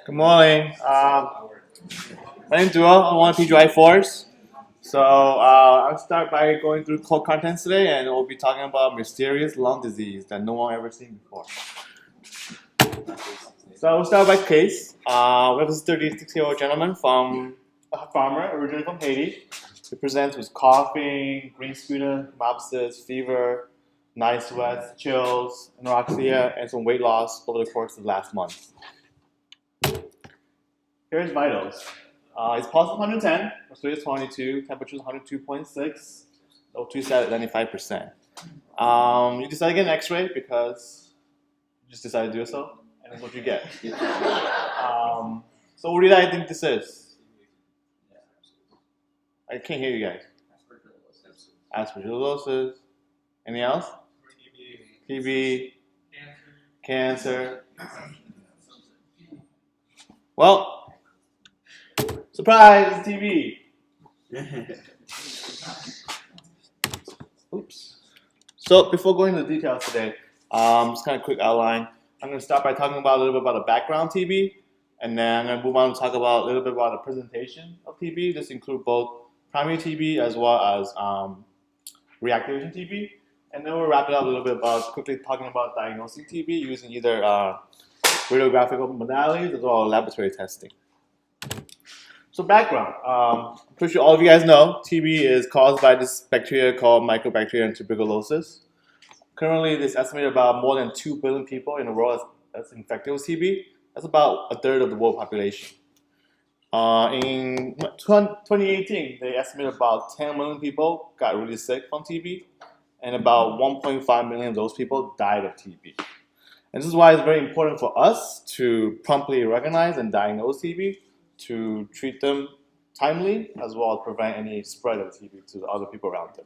Good morning. My name is Duo. I'm one of PGI4s. So I'll start by going through core contents today, and we'll be talking about mysterious lung disease that no one ever seen before. So we'll start by case. We have this 36-year-old gentleman from a farmer, originally from Haiti. He presents with coughing, green sputum, hemoptysis, fever, night sweats, chills, anorexia, and some weight loss over the course of the last month. Here's vitals. It's pulse 110, respiratory is 22, temperature is 102.6, O2 sat at 95%. You decide to get an X-ray because you just decided to do so, and that's what you get. So what do you think this is? I can't hear you guys. Aspergillosis. Anything else? TB. Cancer. Well, surprise, TB. Oops. So before going into the details today, just kind of quick outline. I'm going to start by talking about a little bit about the background TB, and then I'm going to move on to talk about a little bit about the presentation of TB. This includes both primary TB as well as reactivation TB, and then we'll wrap it up a little bit about quickly talking about diagnosing TB using either radiographical modalities as well as laboratory testing. So background, I'm pretty sure all of you guys know TB is caused by this bacteria called Mycobacterium tuberculosis. Currently, there's estimated about more than 2 billion people in the world that's infected with TB. That's about a third of the world population. In 2018, they estimated about 10 million people got really sick from TB, and about 1.5 million of those people died of TB. And this is why it's very important for us to promptly recognize and diagnose TB, to treat them timely, as well as prevent any spread of TB to the other people around them.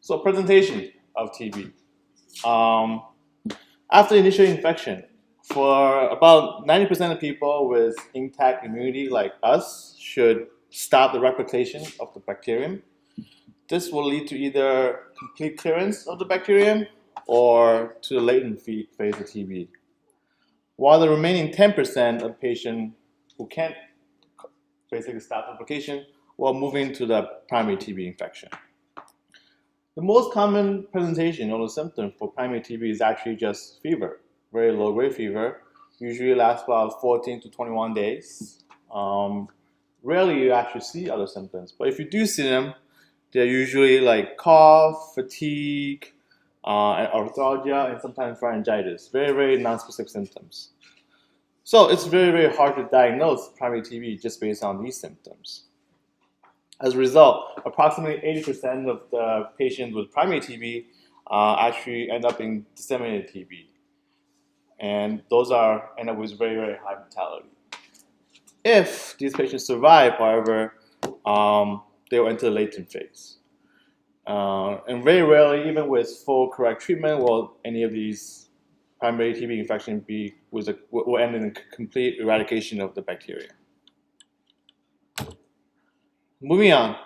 So presentation of TB. After initial infection, for about 90% of people with intact immunity like us should stop the replication of the bacterium. This will lead to either complete clearance of the bacterium or to the latent phase of TB. While the remaining 10% of patients who can't basically stop replication will move into the primary TB infection. The most common presentation or the symptom for primary TB is actually just fever, very low-grade fever, usually lasts about 14 to 21 days. Rarely you actually see other symptoms, but if you do see them, they're usually like cough, fatigue, arthralgia, and sometimes pharyngitis. Very, very non-specific symptoms. So it's very, very hard to diagnose primary TB just based on these symptoms. As a result, approximately 80% of the patients with primary TB actually end up in disseminated TB. And those end up with very, very high mortality. If these patients survive, however, they will enter the latent phase. And very rarely, even with full correct treatment, will any of these primary TB infection will end in a complete eradication of the bacteria. Moving on.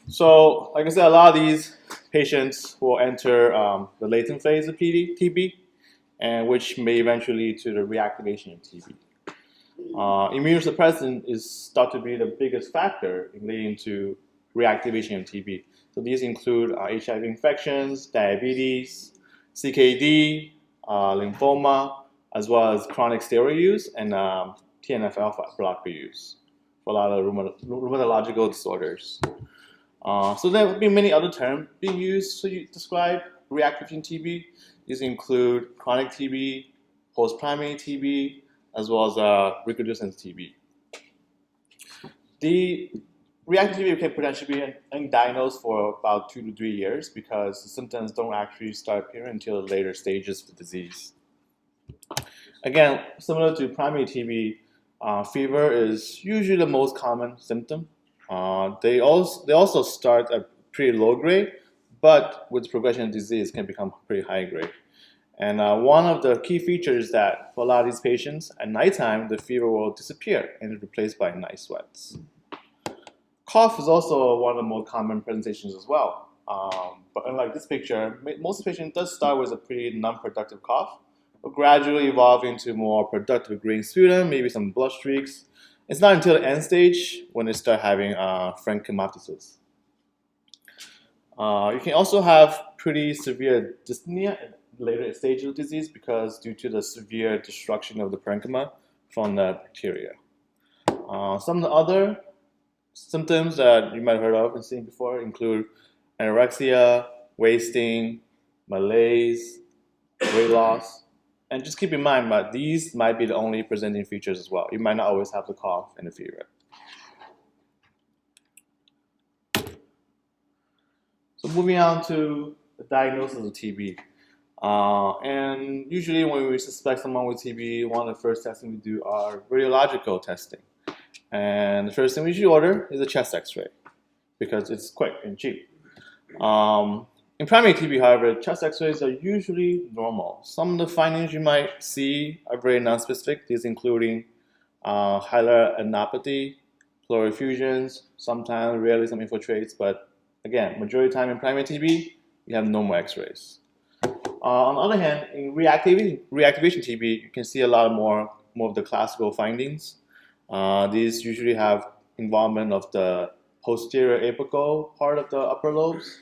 So, like I said, a lot of these patients will enter the latent phase of TB, and which may eventually lead to the reactivation of TB. Immunosuppressant is thought to be the biggest factor in leading to reactivation of TB. So these include HIV infections, diabetes, CKD, lymphoma, as well as chronic steroid use and TNF-alpha blocker use for a lot of rheumatological disorders. So there will be many other terms being used to describe reactivation TB. These include chronic TB, post-primary TB, as well as recrudescence TB. The reactive TB can potentially be undiagnosed for about 2 to 3 years because the symptoms don't actually start appearing until the later stages of the disease. Again, similar to primary TB, fever is usually the most common symptom. They also start at pretty low grade, but with progression of disease can become pretty high grade. And one of the key features is that for a lot of these patients, at nighttime, the fever will disappear and is replaced by night sweats. Cough is also one of the most common presentations as well. But unlike this picture, most patients does start with a pretty non-productive cough, will gradually evolve into more productive green sputum, maybe some blood streaks. It's not until the end stage when they start having pharyngitis. You can also have pretty severe dyspnea in later stage of the disease because due to the severe destruction of the parenchyma from the bacteria. Some of the other symptoms that you might have heard of and seen before include anorexia, wasting, malaise, weight loss. And just keep in mind that these might be the only presenting features as well. You might not always have the cough and the fever. So moving on to the diagnosis of TB. And usually when we suspect someone with TB, one of the first testing we do are radiological testing. And the first thing we usually order is a chest x-ray because it's quick and cheap. In primary TB, however, chest x-rays are usually normal. Some of the findings you might see are very nonspecific, these including hilar adenopathy, pleural effusions, sometimes, rarely some infiltrates, but again, majority of the time in primary TB, you have normal x-rays. On the other hand, in reactivation TB, you can see a lot more of the classical findings. These usually have involvement of the posterior apical part of the upper lobes.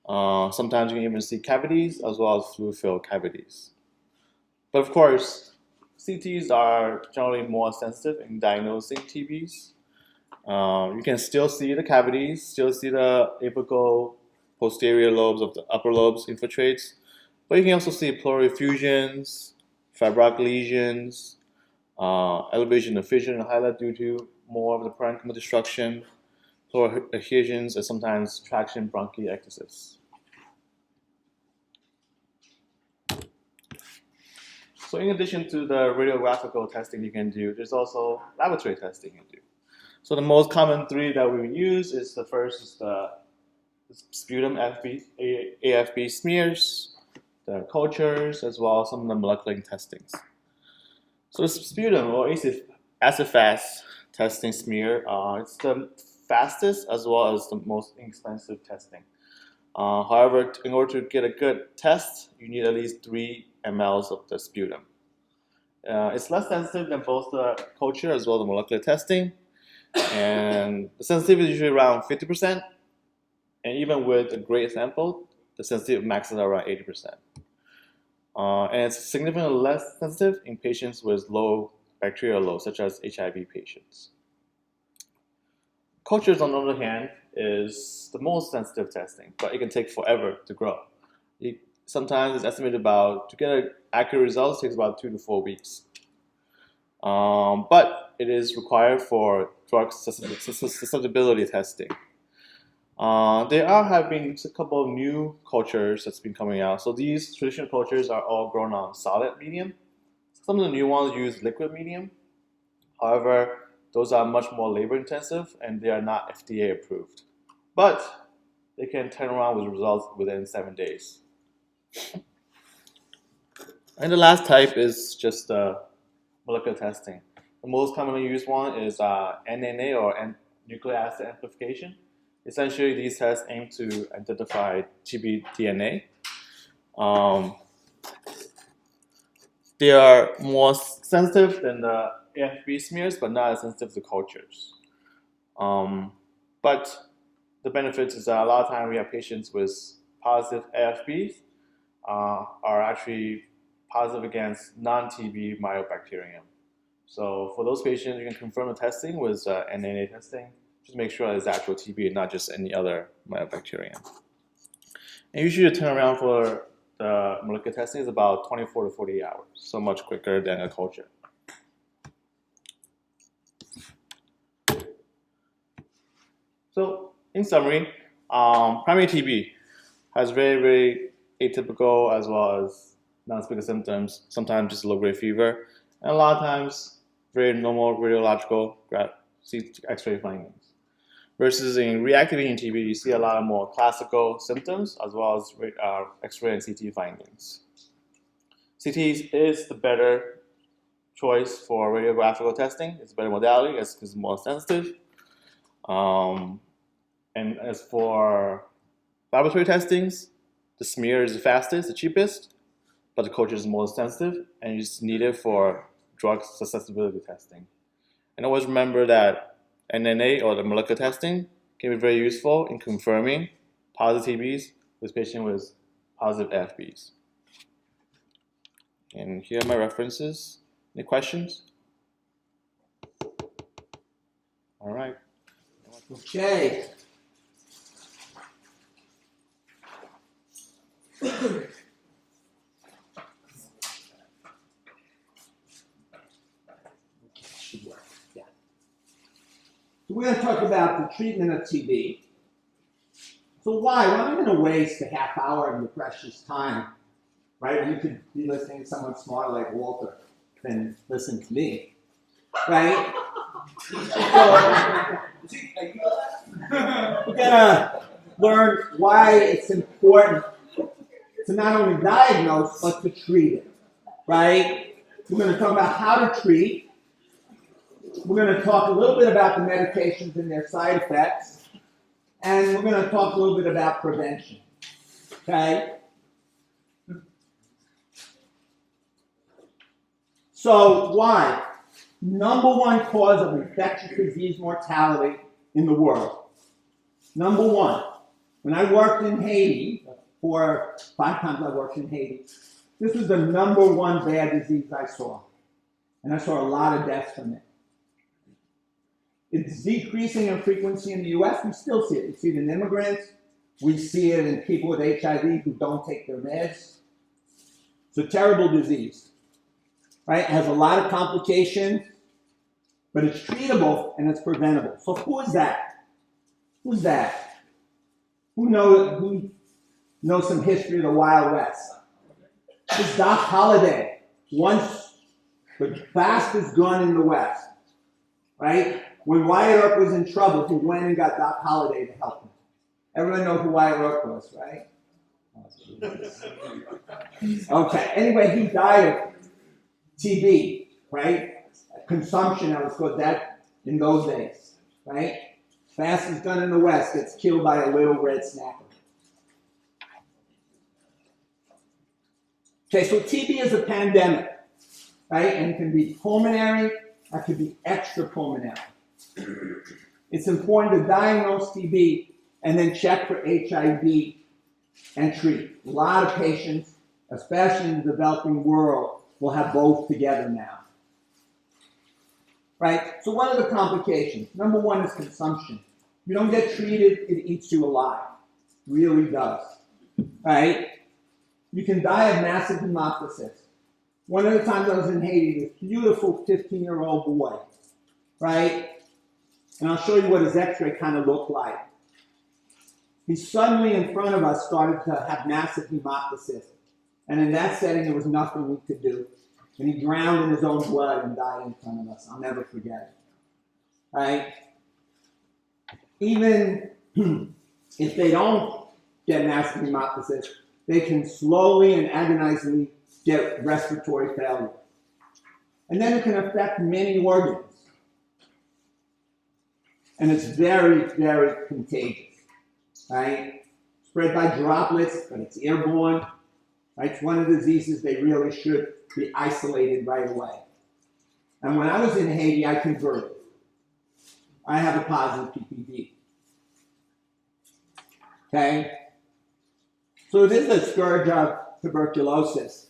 Sometimes you can even see cavities as well as fluid-filled cavities. But of course, CTs are generally more sensitive in diagnosing TBs. You can still see the cavities, still see the apical posterior lobes of the upper lobes infiltrates, but you can also see pleural effusions, fibrotic lesions, elevation of fission and highlight due to more of the parenchyma destruction, pleural adhesions, and sometimes traction bronchiectasis. So in addition to the radiographical testing you can do, there's also laboratory testing you can do. So the most common three that we use is the first is the sputum AFB smears, the cultures, as well as some of the molecular testings. So the sputum or acid-fast testing smear, it's the fastest as well as the most inexpensive testing. However, in order to get a good test, you need at least 3 mL of the sputum. It's less sensitive than both the culture as well as the molecular testing, and the sensitivity is usually around 50%, and even with a great sample, the sensitivity maxes out around 80%. And it's significantly less sensitive in patients with low bacterial load, such as HIV patients. Cultures, on the other hand, is the most sensitive testing, but it can take forever to grow. Sometimes it's estimated to get accurate results, takes about 2 to 4 weeks. But it is required for drug susceptibility testing. There have been a couple of new cultures that's been coming out. So these traditional cultures are all grown on solid medium. Some of the new ones use liquid medium. However, those are much more labor intensive and they are not FDA approved. But they can turn around with results within 7 days. And the last type is just molecular testing. The most commonly used one is NNA or nucleic acid amplification. Essentially, these tests aim to identify TB DNA. They are more sensitive than the AFB smears, but not as sensitive to cultures. But the benefits is that a lot of times we have patients with positive AFBs are actually positive against non-TB mycobacterium. So for those patients, you can confirm the testing with NNA testing. Just make sure it's actual TB and not just any other mycobacterium. And usually the turnaround for the molecular testing is about 24 to 48 hours, so much quicker than a culture. So in summary, primary TB has very, very atypical as well as non-specific symptoms, sometimes just low-grade fever, and a lot of times very normal radiological X-ray findings. Versus in reactivating TB, you see a lot of more classical symptoms as well as X-ray and CT findings. CT is the better choice for radiographical testing. It's a better modality as it's more sensitive. And as for laboratory testings, the smear is the fastest, the cheapest, but the culture is more sensitive, and you just need it for drug susceptibility testing. And always remember that NNA, or the molecular testing, can be very useful in confirming positive TBs with patients with positive AFBs. And here are my references. Any questions? All right. Okay. So we're going to talk about the treatment of TB. So why? Well, I'm going to waste a half hour of your precious time, right? You could be listening to someone smarter like Walter than listen to me, right? So we're going to learn why it's important to not only diagnose, but to treat it, right? We're going to talk about how to treat. We're going to talk a little bit about the medications and their side effects. And we're going to talk a little bit about prevention, okay? So why? Number one cause of infectious disease mortality in the world. Number one. When I worked in Haiti, 4 or 5 times I worked in Haiti, this was the number one bad disease I saw. And I saw a lot of deaths from it. It's decreasing in frequency in the US. We still see it. We see it in immigrants. We see it in people with HIV who don't take their meds. It's a terrible disease, right? It has a lot of complications, but it's treatable and it's preventable. So who is that? Who's that? Who knows some history of the Wild West? It's Doc Holliday, once the fastest gun in the West, right? When Wyatt Earp was in trouble, he went and got Doc Holliday to help him. Everyone knows who Wyatt Earp was, right? Okay, anyway, he died of TB, right? Consumption, that was called that in those days, right? Fastest gun in the West gets killed by a little red snapper. Okay, so TB is a pandemic, right? And it can be pulmonary, or it could be extrapulmonary. It's important to diagnose TB and then check for HIV and treat. A lot of patients, especially in the developing world, will have both together now. Right? So what are the complications? Number one is consumption. If you don't get treated, it eats you alive. It really does. Right? You can die of massive hemoptysis. One of the times I was in Haiti, this beautiful 15-year-old boy, right? And I'll show you what his x-ray kind of looked like. He suddenly, in front of us, started to have massive hemoptysis. And in that setting, there was nothing we could do. And he drowned in his own blood and died in front of us. I'll never forget it. Right? Even if they don't get massive hemoptysis, they can slowly and agonizingly get respiratory failure. And then it can affect many organs. And it's very, very contagious, right? Spread by droplets, but it's airborne. Right? It's one of the diseases they really should be isolated right away. And when I was in Haiti, I converted. I have a positive PPD. Okay? So this is a scourge of tuberculosis.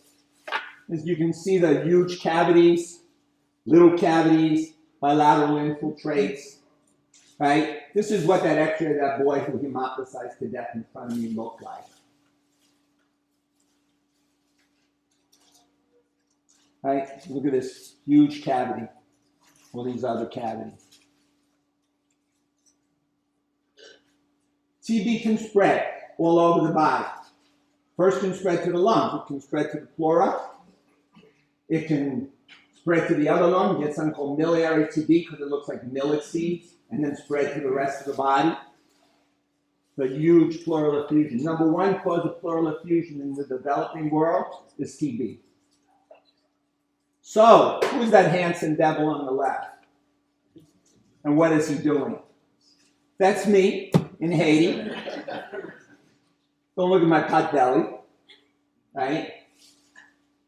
As you can see, the huge cavities, little cavities, bilateral infiltrates. Right? This is what that x-ray of that boy who hemoptysized to death in front of me looked like. Right? Look at this huge cavity. All these other cavities. TB can spread all over the body. First can spread to the lungs. It can spread to the pleura. It can spread to the other lung. You get something called miliary TB because it looks like millet seeds, and then spread to the rest of the body. The huge pleural effusion. Number one cause of pleural effusion in the developing world is TB. So, who's that handsome devil on the left? And what is he doing? That's me in Haiti. Don't look at my pot belly, right?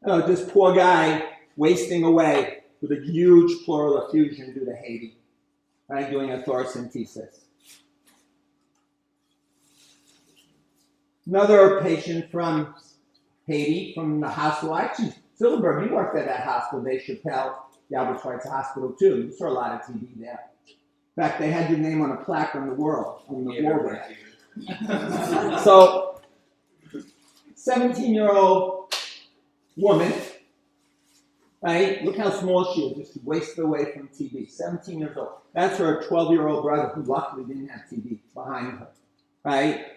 This poor guy wasting away with a huge pleural effusion due to Haiti, right, doing a thoracentesis. Another patient from Haiti, from the hospital. Actually, Silverberg, you worked at that hospital, Dave Chappelle, the Albert Schweitzer Hospital, too. You saw a lot of TB there. In fact, they had your name on a plaque on the wall there. So, 17-year-old woman, right? Look how small she is, just wasted away from TB. 17 years old. That's her 12-year-old brother who luckily didn't have TB behind her, right?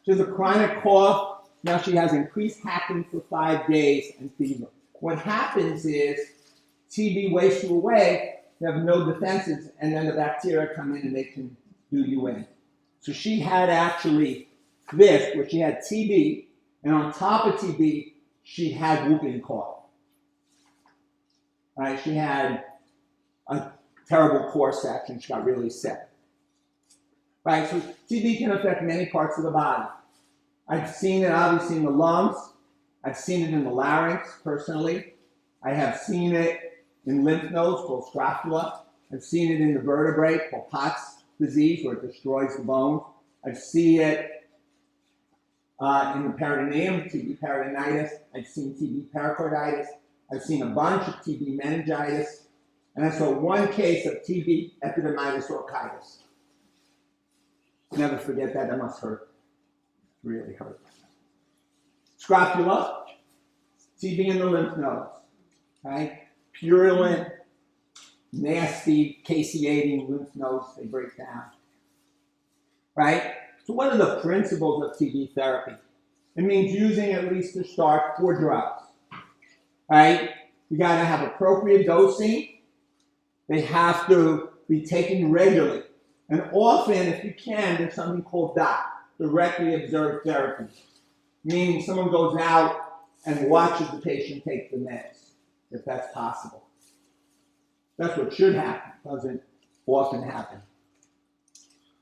She has a chronic cough. Now she has increased hacking for 5 days and fever. What happens is TB wastes you away, you have no defenses, and then the bacteria come in and they can do you in. So she had actually this, where she had TB, and on top of TB, she had whooping cough. Right? She had a terrible core section. She got really sick. Right? So TB can affect many parts of the body. I've seen it obviously in the lungs. I've seen it in the larynx personally. I have seen it in lymph nodes called scrofula. I've seen it in the vertebrae called Pott's disease, where it destroys the bone. I've seen it in the peritoneum, TB peritonitis. I've seen TB pericarditis. I've seen a bunch of TB meningitis. And I saw one case of TB epidermidis orchitis. Never forget that. That must hurt. Really hurt. Scrofula, TB in the lymph nodes, right? Purulent, nasty, caseating lymph nodes, they break down, right? So what are the principles of TB therapy? It means using, at least to start, 4 drugs, right? You gotta have appropriate dosing. They have to be taken regularly. And often, if you can, there's something called DOT, directly observed therapy, meaning someone goes out and watches the patient take the meds, if that's possible. That's what should happen. It doesn't often happen.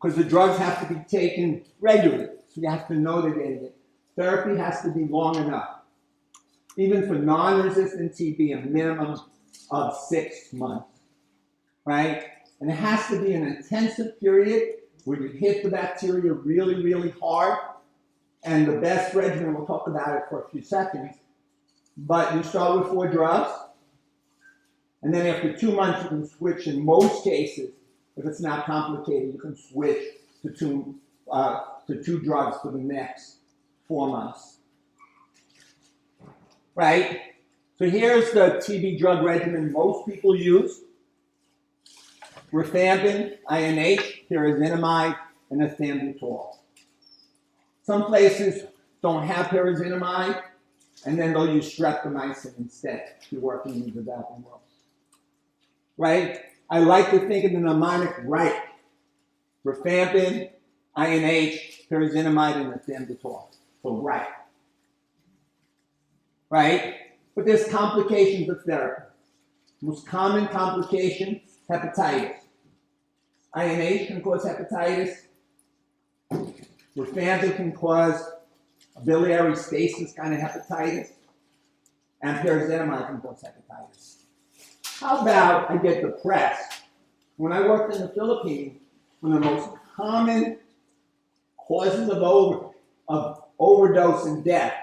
Because the drugs have to be taken regularly, so you have to know they're getting it. Therapy has to be long enough. Even for non-resistant TB, a minimum of 6 months, right? And it has to be an intensive period where you hit the bacteria really, really hard. And the best regimen, we'll talk about it for a few seconds, but you start with 4 drugs, and then after 2 months you can switch in most cases. If it's not complicated, you can switch to two drugs for the next 4 months. Right? So here's the TB drug regimen most people use. Rifampin, INH, pyrazinamide, and ethambutol. Some places don't have pyrazinamide, and then they'll use streptomycin instead if you're working in the developing world. Right? I like to think of the mnemonic right. Rifampin, INH, pyrazinamide, and ethambutol. So right. Right? But there's complications of therapy. Most common complication, hepatitis. INH can cause hepatitis. Rifampin can cause a biliary stasis kind of hepatitis. And pyrazinamide can cause hepatitis. How about I get depressed? When I worked in the Philippines, one of the most common causes of overdose and death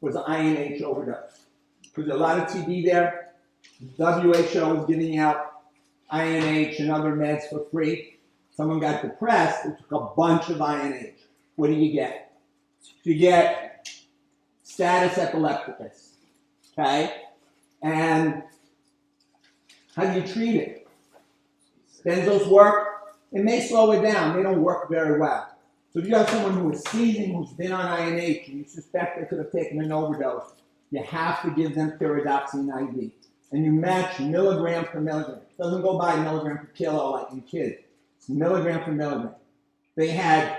was INH overdose. Because a lot of TB there, WHO was giving out INH and other meds for free. Someone got depressed and took a bunch of INH. What do you get? You get status epilepticus, okay? And how do you treat it? Benzos work. It may slow it down. They don't work very well. So if you have someone who is seizing, who's been on INH, and you suspect they could have taken an overdose, you have to give them pyridoxine IV. And you match milligram per milligram. It doesn't go by milligram per kilo like in kids. It's milligram per milligram. They had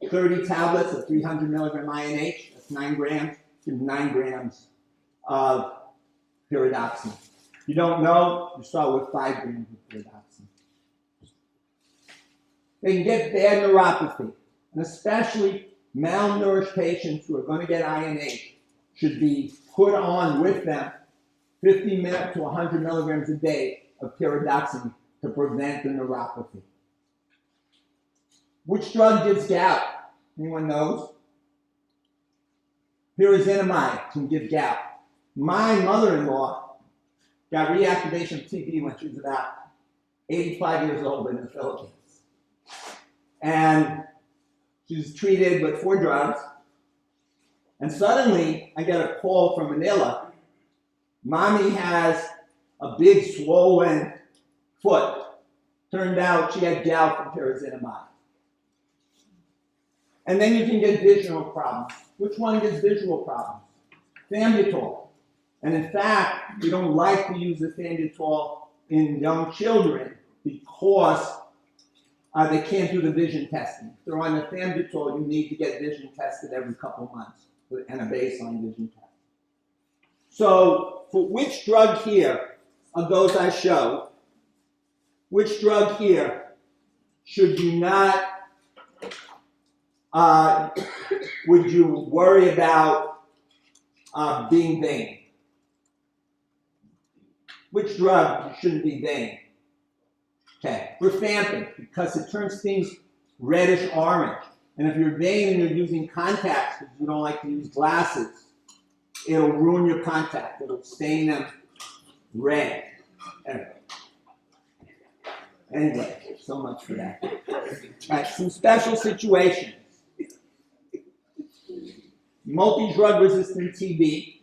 30 tablets of 300 milligram INH. That's 9 grams. Give them 9 grams of pyridoxine. If you don't know, you start with 5 grams of pyridoxine. They can get bad neuropathy. And especially malnourished patients who are going to get INH should be put on with them 50 to 100 milligrams a day of pyridoxine to prevent the neuropathy. Which drug gives gout? Anyone knows? Pyrazinamide can give gout. My mother-in-law got reactivation of TB when she was about 85 years old in the Philippines. And she was treated with 4 drugs. And suddenly, I get a call from Manila. Mommy has a big swollen foot. Turned out she had gout from pyrazinamide. And then you can get visual problems. Which one gives visual problems? Thambutol. And in fact, we don't like to use the thambutol in young children because they can't do the vision testing. If they're on the thambutol, you need to get vision tested every couple months and a baseline vision test. So for which drug here of those I show, which drug here should you not, would you worry about being vain? Which drug shouldn't be vain? Okay, rifampin, because it turns things reddish orange. And if you're vain and you're using contacts because you don't like to use glasses, it'll ruin your contact. It'll stain them red. Anyway, so much for that. All right, some special situations. Multi-drug resistant TB.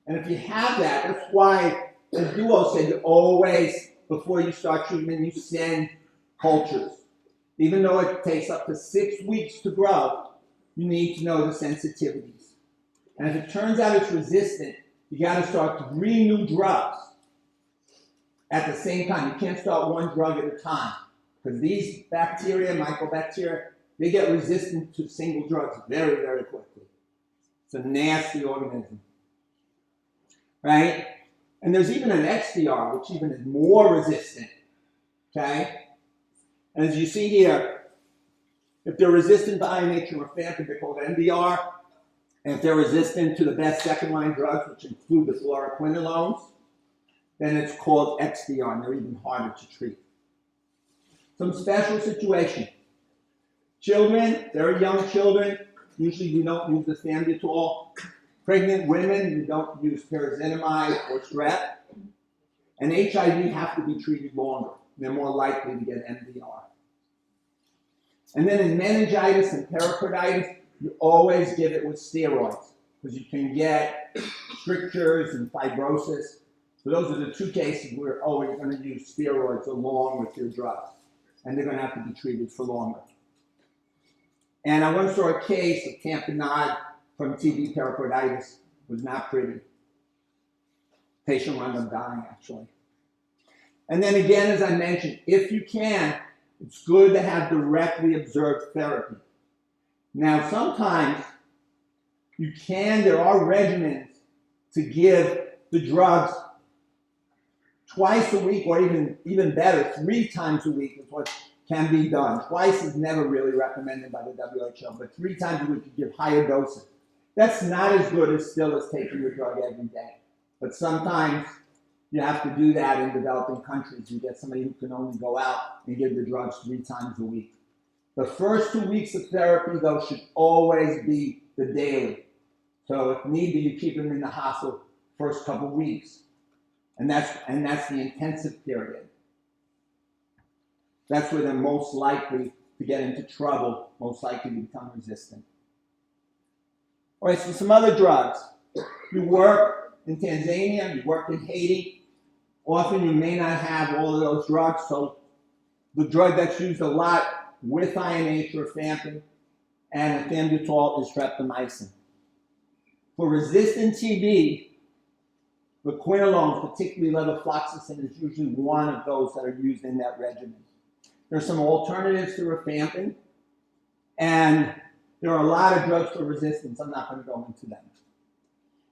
And if you have that, that's why, as Duo said, you always, before you start treatment, you send cultures. Even though it takes up to 6 weeks to grow, you need to know the sensitivities. And if it turns out it's resistant, you got to start 3 new drugs at the same time. You can't start 1 drug at a time because these bacteria, mycobacteria, they get resistant to single drugs very, very quickly. It's a nasty organism, right? And there's even an XDR, which even is more resistant, okay? And as you see here, if they're resistant to INH and rifampin, they're called MDR. And if they're resistant to the best second-line drugs, which include the fluoroquinolones, then it's called XDR, and they're even harder to treat. Some special situation. Children, very young children, usually you don't use the thambutol. Pregnant women, you don't use pyrazinamide or strep. And HIV have to be treated longer. They're more likely to get MDR. And then in meningitis and pericarditis, you always give it with steroids because you can get strictures and fibrosis. So those are the 2 cases where, you're going to use steroids along with your drugs. And they're going to have to be treated for longer. And I once saw a case of tamponade from TB pericarditis. It was not pretty. Patient wound up dying, actually. And then again, as I mentioned, if you can, it's good to have directly observed therapy. Now, sometimes there are regimens to give the drugs twice a week, or even better, 3 times a week is what can be done. Twice is never really recommended by the WHO, but 3 times a week you give higher doses. That's not as good as still as taking your drug every day. But sometimes you have to do that in developing countries. You get somebody who can only go out and give the drugs 3 times a week. The first 2 weeks of therapy, though, should always be the daily. So if need be, you keep them in the hospital first couple weeks. And that's the intensive period. That's where they're most likely to get into trouble, most likely to become resistant. All right, so some other drugs. You work in Tanzania, you work in Haiti. Often you may not have all of those drugs, so the drug that's used a lot with INH or rifampin and thambutol is streptomycin. For resistant TB, the quinolones, particularly levofloxacin, is usually one of those that are used in that regimen. There are some alternatives to rifampin, and there are a lot of drugs for resistance. I'm not going to go into them.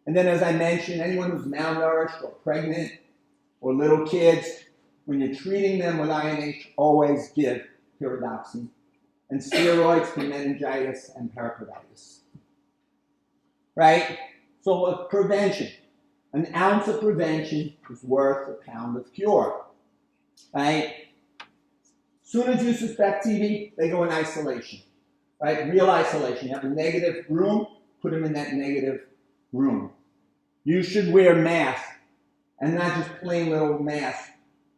And then, as I mentioned, anyone who's malnourished or pregnant or little kids, when you're treating them with INH, always give pyridoxine and steroids for meningitis and pericarditis. Right? So prevention. An ounce of prevention is worth a pound of cure. Right? Soon as you suspect TB, they go in isolation. Right? Real isolation. You have a negative room, put them in that negative room. You should wear masks, and not just plain little masks.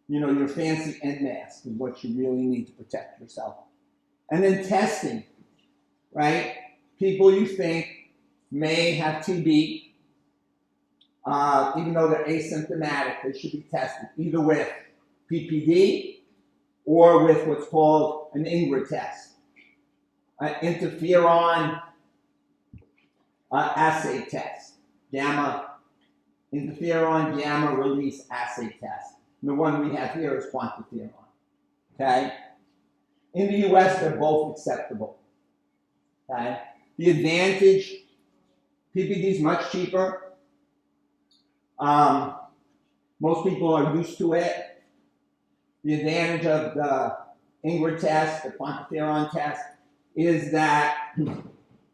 You know, your fancy end mask is what you really need to protect yourself. And then testing, right? People you think may have TB, even though they're asymptomatic, they should be tested either with PPD or with what's called an INGRA test, an interferon assay test, interferon gamma release assay test. And the one we have here is quantiferon. Okay? In the US, they're both acceptable. Okay? The advantage, PPD is much cheaper. Most people are used to it. The advantage of the INGRA test, the quantiferon test, is that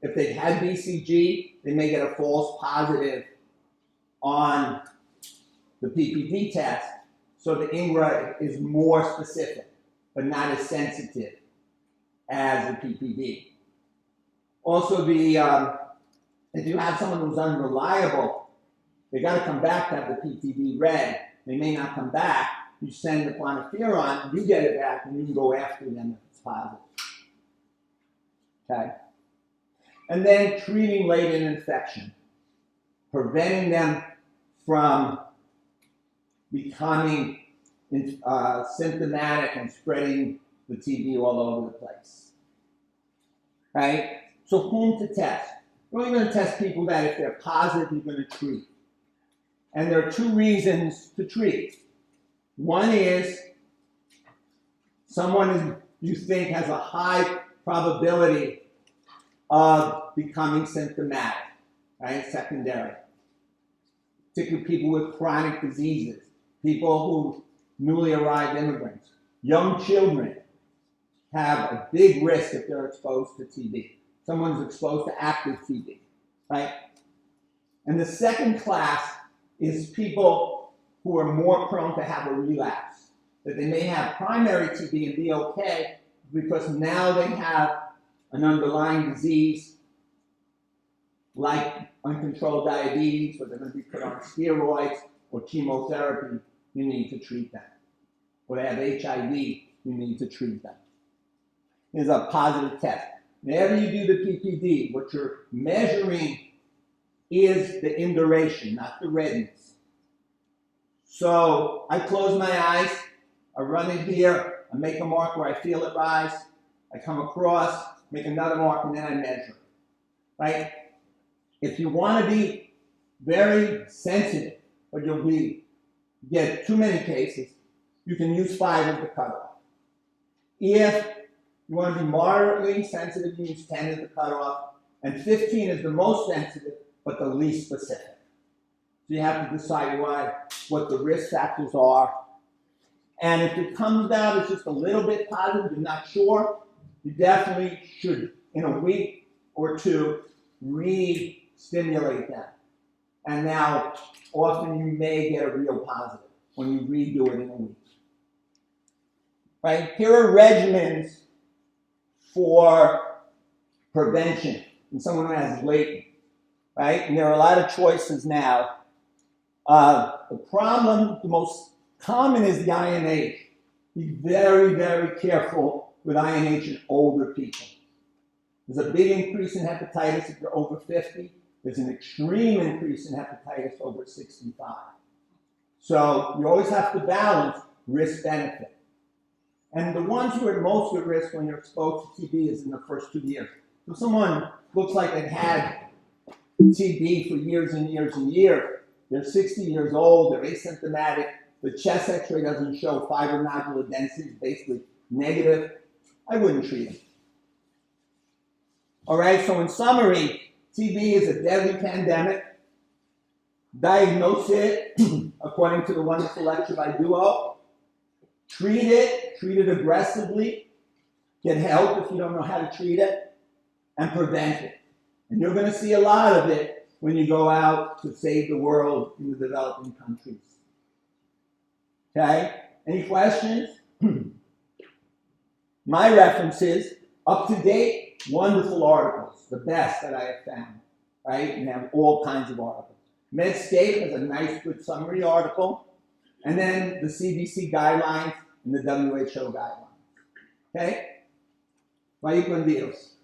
if they've had BCG, they may get a false positive on the PPD test. So the INGRA is more specific, but not as sensitive as the PPD. Also, if you have someone who's unreliable, they got to come back to have the PPD read. They may not come back. You send the quantiferon, you get it back, and you can go after them if it's positive. Okay? And then treating latent infection, preventing them from becoming symptomatic and spreading the TB all over the place. Right? So whom to test? You're only going to test people that if they're positive, you're going to treat. And there are two reasons to treat. One is someone you think has a high probability of becoming symptomatic, right? Secondary. Particularly people with chronic diseases, people who newly arrived immigrants, young children have a big risk if they're exposed to TB. Someone's exposed to active TB, right? And the second class is people who are more prone to have a relapse, that they may have primary TB and be okay because now they have an underlying disease like uncontrolled diabetes, or they're going to be put on steroids or chemotherapy, you need to treat them. Or they have HIV, you need to treat them. Here's a positive test. Whenever you do the PPD, what you're measuring is the induration, not the redness. So I close my eyes, I run it here, I make a mark where I feel it rise, I come across, make another mark, and then I measure. Right? If you want to be very sensitive, but get too many cases, you can use 5 as the cutoff. If you want to be moderately sensitive, you use 10 as the cutoff, and 15 is the most sensitive, but the least specific. So you have to decide what the risk factors are. And if it comes out as just a little bit positive, you're not sure, you definitely should, in a week or two, re-stimulate them. And now, often you may get a real positive when you redo it in a week. Right? Here are regimens for prevention in someone who has latent. Right? And there are a lot of choices now. The problem, the most common is the INH. Be very, very careful with INH in older people. There's a big increase in hepatitis if you're over 50. There's an extreme increase in hepatitis over 65. So you always have to balance risk-benefit. And the ones who are most at risk when you're exposed to TB is in the first 2 years. So someone looks like they've had TB for years and years and years. They're 60 years old, they're asymptomatic. The chest x-ray doesn't show fibronodular density, basically negative. I wouldn't treat them. All right, so in summary, TB is a deadly pandemic. Diagnose it according to the wonderful lecture by Duo. Treat it aggressively. Get help if you don't know how to treat it, and prevent it. And you're going to see a lot of it when you go out to save the world in the developing countries. Okay? Any questions? My references, up to date, wonderful articles, the best that I have found, right? And they have all kinds of articles. Medscape has a nice, good summary article, and then the CDC guidelines and the WHO guidelines. Okay? Vai con Dios.